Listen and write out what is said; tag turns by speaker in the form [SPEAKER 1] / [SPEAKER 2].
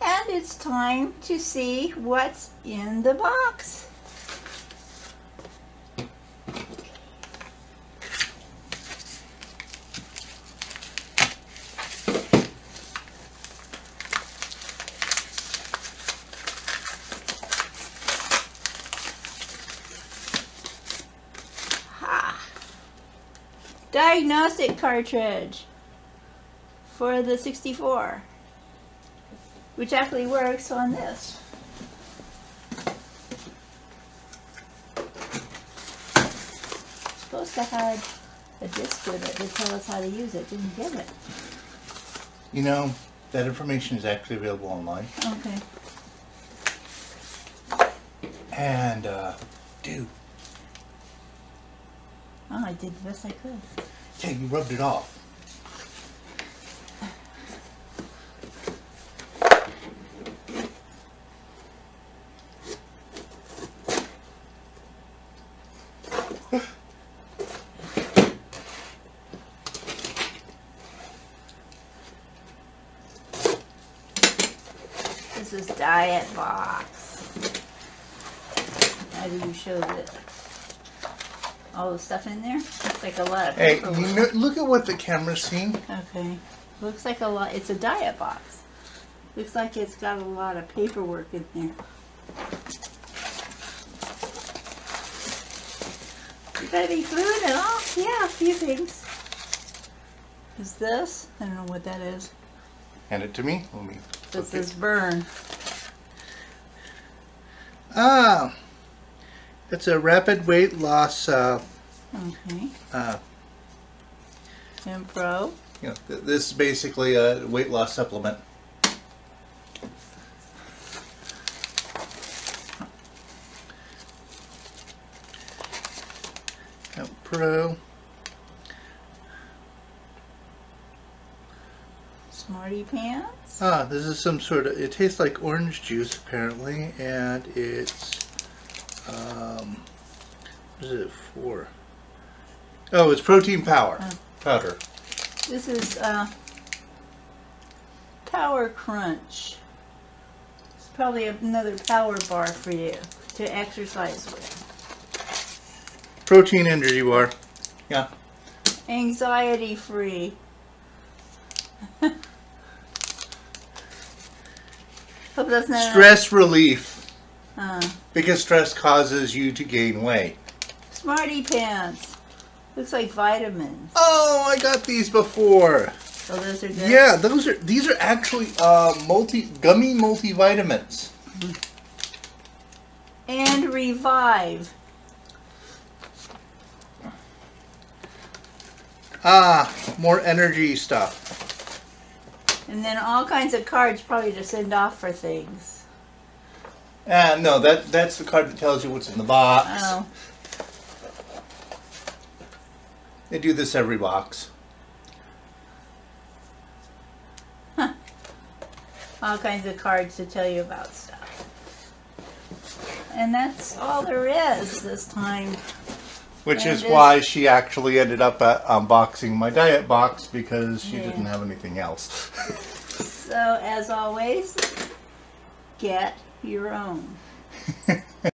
[SPEAKER 1] And it's time to see what's in the box. Diagnostic cartridge for the 64, which actually works on this. It's supposed to have a disc with it to tell us how to use it. Didn't give it.
[SPEAKER 2] You know, that information is actually available online.
[SPEAKER 1] Okay.
[SPEAKER 2] And, dude.
[SPEAKER 1] Oh, I did the best I could.
[SPEAKER 2] Yeah, you rubbed it off.
[SPEAKER 1] This is Diet Box. How do you show it? All the stuff in there? Looks like a lot of
[SPEAKER 2] Hey,
[SPEAKER 1] paperwork.
[SPEAKER 2] you know, look at what the camera's seeing.
[SPEAKER 1] Okay. Looks like a lot. It's a Diet Box. Looks like it's got a lot of paperwork in there. You got any food at all? Yeah, a few things. Is this? I don't know what that is.
[SPEAKER 2] Hand it to me. Let me.
[SPEAKER 1] This is burn.
[SPEAKER 2] Ah, it's a rapid weight loss.
[SPEAKER 1] Okay. Impro.
[SPEAKER 2] You know, this is basically a weight loss supplement. Pro.
[SPEAKER 1] Smarty Pants.
[SPEAKER 2] Ah, this is some sort of. It tastes like orange juice apparently, and it's. What is it for? Oh, it's protein powder. Powder.
[SPEAKER 1] This is Power Crunch. It's probably another power bar for you to exercise with.
[SPEAKER 2] Protein energy bar. Yeah.
[SPEAKER 1] Anxiety free. Hope that's not
[SPEAKER 2] Stress relief.
[SPEAKER 1] enough.
[SPEAKER 2] Because stress causes you to gain weight.
[SPEAKER 1] Smarty Pants. Looks like vitamins.
[SPEAKER 2] Oh, I got these before.
[SPEAKER 1] Oh, those are good.
[SPEAKER 2] Yeah, these are actually gummy multivitamins.
[SPEAKER 1] And Revive.
[SPEAKER 2] Ah, more energy stuff.
[SPEAKER 1] And then all kinds of cards probably to send off for things.
[SPEAKER 2] No, that's the card that tells you what's in the box.
[SPEAKER 1] Oh.
[SPEAKER 2] They do this every box.
[SPEAKER 1] Huh. All kinds of cards to tell you about stuff. And that's all there is this time.
[SPEAKER 2] Which
[SPEAKER 1] And
[SPEAKER 2] is why she actually ended up unboxing my diet box, because she
[SPEAKER 1] Yeah.
[SPEAKER 2] didn't have anything else.
[SPEAKER 1] So, as always, get your own.